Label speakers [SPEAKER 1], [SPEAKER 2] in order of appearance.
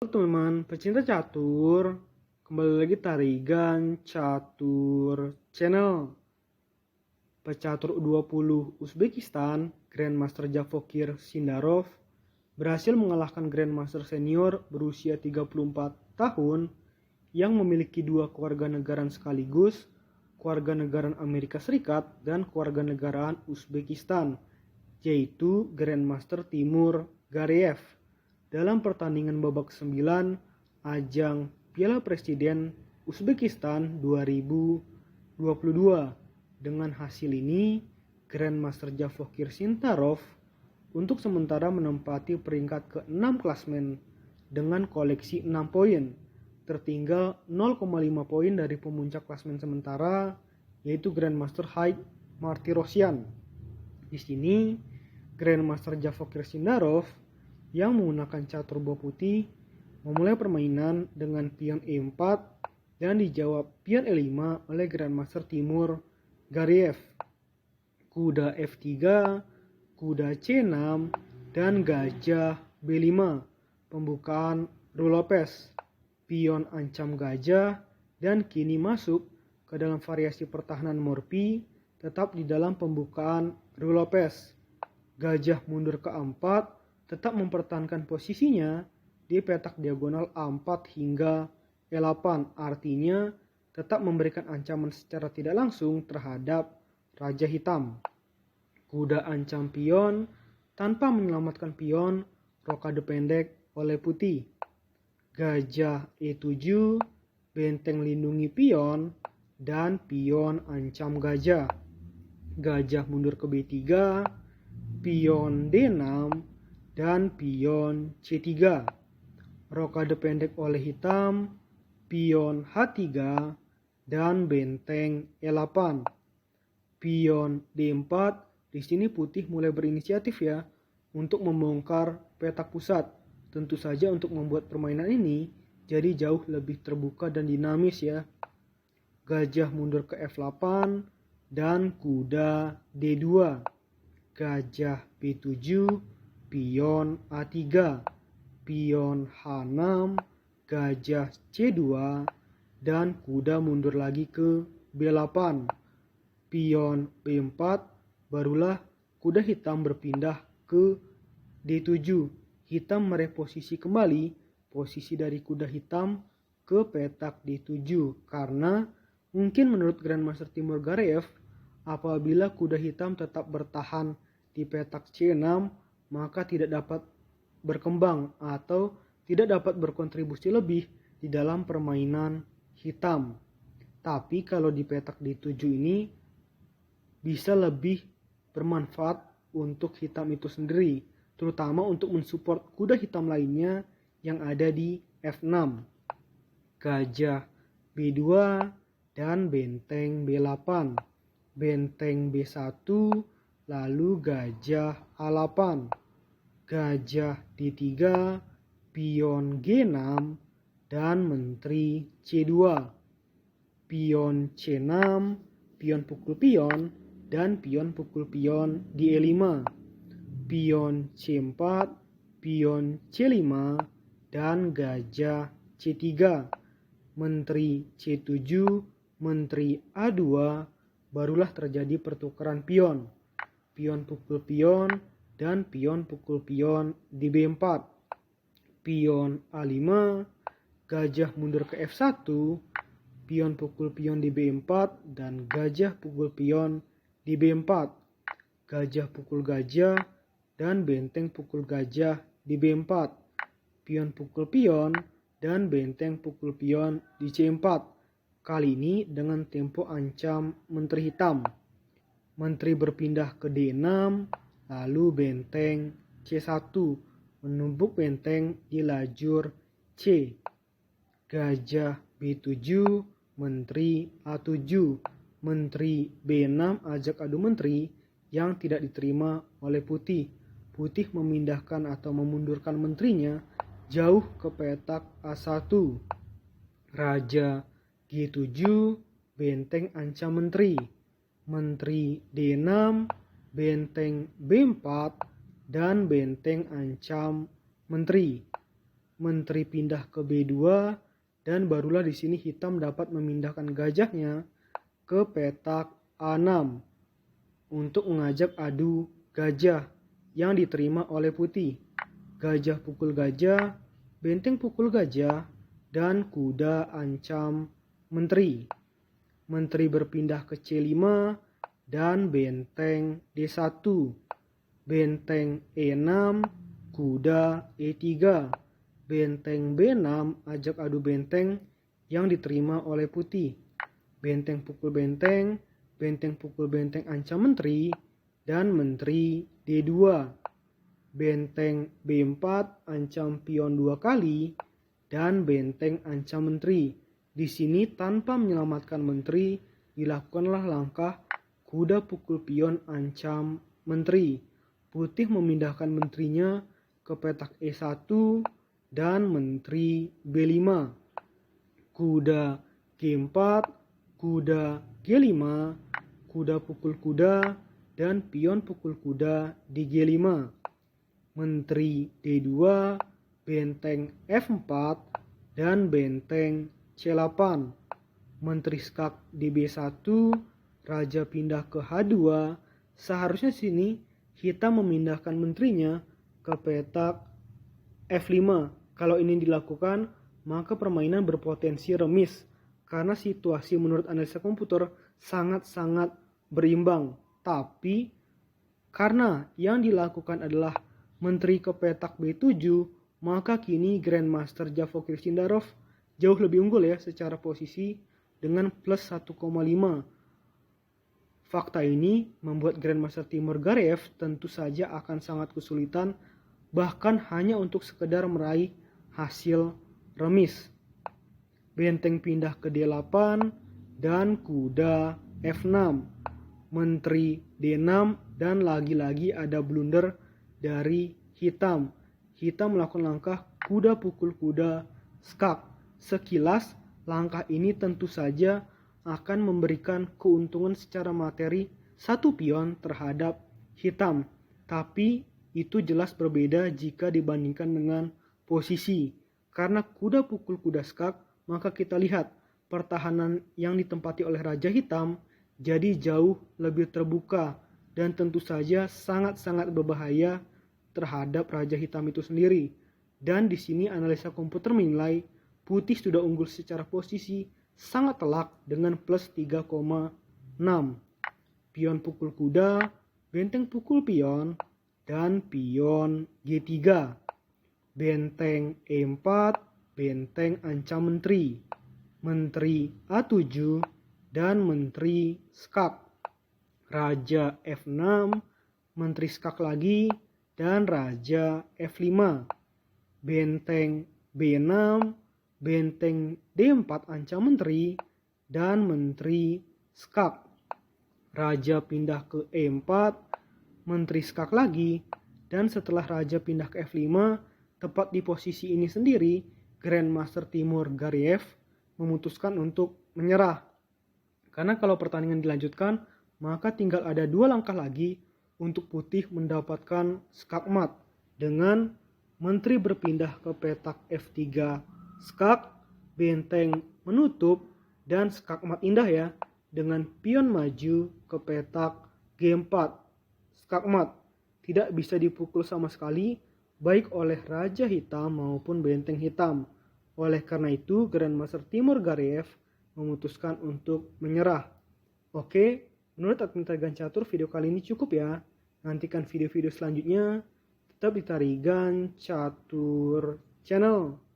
[SPEAKER 1] Teman-teman pecinta catur, kembali lagi Tarigan Catur Channel. Pecatur U20 Uzbekistan, Grandmaster Javokir Sindarov berhasil mengalahkan Grandmaster senior berusia 34 tahun yang memiliki dua kewarganegaraan sekaligus, kewarganegaraan Amerika Serikat dan kewarganegaraan Uzbekistan, yaitu Grandmaster Timur Gareev, dalam pertandingan babak 9 ajang Piala Presiden Uzbekistan 2022. Dengan hasil ini, Grandmaster Javokir Sindarov untuk sementara menempati peringkat ke-6 klasmen dengan koleksi 6 poin, tertinggal 0,5 poin dari pemuncak klasmen sementara, yaitu Grandmaster Haig Martirosyan. Di sini, Grandmaster Javokir Sindarov yang menggunakan catur buah putih memulai permainan dengan pion E4 dan dijawab pion E5 oleh Grandmaster Timur Gareev. Kuda F3, kuda C6, dan gajah B5. Pembukaan Rulopes, pion ancam gajah, dan kini masuk ke dalam variasi pertahanan Morpi, tetap di dalam pembukaan Rulopes. Gajah mundur ke 4, tetap mempertahankan posisinya di petak diagonal A4 hingga E8, artinya tetap memberikan ancaman secara tidak langsung terhadap Raja Hitam. Kuda ancam pion tanpa menyelamatkan pion, rokade pendek oleh putih. Gajah E7, benteng lindungi pion, dan pion ancam gajah. Gajah mundur ke B3, pion D6, dan pion C3. Rokade pendek oleh hitam, pion H3, dan benteng E8. Pion D4, di sini putih mulai berinisiatif ya untuk membongkar petak pusat. Tentu saja untuk membuat permainan ini jadi jauh lebih terbuka dan dinamis ya. Gajah mundur ke F8 dan kuda D2. Gajah B7, pion A3, pion H6, gajah C2, dan kuda mundur lagi ke B8. Pion B4, barulah kuda hitam berpindah ke D7. Hitam mereposisi kembali posisi dari kuda hitam ke petak D7 karena mungkin menurut Grandmaster Timur Gareev, apabila kuda hitam tetap bertahan di petak C6, maka tidak dapat berkembang atau tidak dapat berkontribusi lebih di dalam permainan hitam. Tapi kalau di petak D7 ini bisa lebih bermanfaat untuk hitam itu sendiri, terutama untuk mensupport kuda hitam lainnya yang ada di F6. Gajah B2 dan benteng B8. Benteng B1, lalu gajah A8. Gajah D3, pion G6, dan menteri C2. Pion C6, pion pukul pion, dan pion pukul pion di E5. Pion C4, pion C5, dan gajah C3. Menteri C7, menteri A2, barulah terjadi pertukaran pion. Pion pukul pion dan pion pukul pion di B4. Pion A5, gajah mundur ke F1, pion pukul pion di B4, dan gajah pukul pion di B4. Gajah pukul gajah dan benteng pukul gajah di B4. Pion pukul pion dan benteng pukul pion di C4. Kali ini dengan tempo ancam menteri hitam. Menteri berpindah ke D6, lalu benteng C1, menumbuk benteng di lajur C. Gajah B7, menteri A7, menteri B6 ajak adu menteri yang tidak diterima oleh putih. Putih memindahkan atau memundurkan menterinya jauh ke petak A1. Raja G7, benteng ancam menteri. Menteri D6, benteng B4, dan benteng ancam menteri. menteri pindah ke B2, dan barulah di sini hitam dapat memindahkan gajahnya ke petak A6 untuk mengajak adu gajah yang diterima oleh putih. Gajah pukul gajah, benteng pukul gajah, dan kuda ancam menteri. Menteri berpindah ke C5 dan benteng D1. Benteng E6, kuda E3. Benteng B6 ajak adu benteng yang diterima oleh putih. Benteng pukul benteng, benteng pukul benteng ancam menteri, dan menteri D2. Benteng B4 ancam pion 2 kali, dan benteng ancam menteri. Di sini tanpa menyelamatkan menteri, dilakukanlah langkah kuda pukul pion ancam menteri. Putih memindahkan menterinya ke petak E1 dan menteri B5. Kuda G4, kuda G5, kuda pukul kuda, dan pion pukul kuda di G5. Menteri D2, benteng F4, dan benteng C8. Menteri skak di B1, raja pindah ke H2. Seharusnya sini hitam memindahkan menterinya ke petak F5. Kalau ini dilakukan, maka permainan berpotensi remis karena situasi menurut analisa komputer sangat-sangat berimbang. Tapi karena yang dilakukan adalah menteri ke petak B7, maka kini Grandmaster Javokir Sindarov jauh lebih unggul ya secara posisi dengan plus 1,5. Fakta ini membuat Grandmaster Timur Gareev tentu saja akan sangat kesulitan bahkan hanya untuk sekedar meraih hasil remis. Benteng pindah ke D8 dan kuda F6. Menteri D6 dan lagi-lagi ada blunder dari hitam. Hitam melakukan langkah kuda pukul kuda skak. Sekilas langkah ini tentu saja akan memberikan keuntungan secara materi satu pion terhadap hitam. Tapi itu jelas berbeda jika dibandingkan dengan posisi. Karena kuda pukul kuda skak, maka kita lihat pertahanan yang ditempati oleh Raja Hitam jadi jauh lebih terbuka dan tentu saja sangat-sangat berbahaya terhadap Raja Hitam itu sendiri. Dan di sini analisa komputer menilai putih sudah unggul secara posisi sangat telak dengan plus 3,6. Pion pukul kuda, benteng pukul pion, dan pion G3. Benteng E4, benteng ancam menteri. Menteri A7 dan menteri skak. Raja F6, menteri skak lagi, dan raja F5. Benteng B6, benteng D4 ancam menteri, dan menteri skak. Raja pindah ke E4, menteri skak lagi, dan setelah raja pindah ke F5, tepat di posisi ini sendiri, Grandmaster Timur Gareev memutuskan untuk menyerah. Karena kalau pertandingan dilanjutkan, maka tinggal ada 2 langkah lagi untuk putih mendapatkan skakmat dengan menteri berpindah ke petak F3 skak, benteng menutup, dan skakmat indah ya, dengan pion maju ke petak G4. Skakmat tidak bisa dipukul sama sekali baik oleh Raja Hitam maupun benteng hitam. Oleh karena itu Grandmaster Timur Gareev memutuskan untuk menyerah. Oke, menurut admin Tarigan Catur video kali ini cukup ya. Nantikan video-video selanjutnya tetap di Tarigan Catur Channel.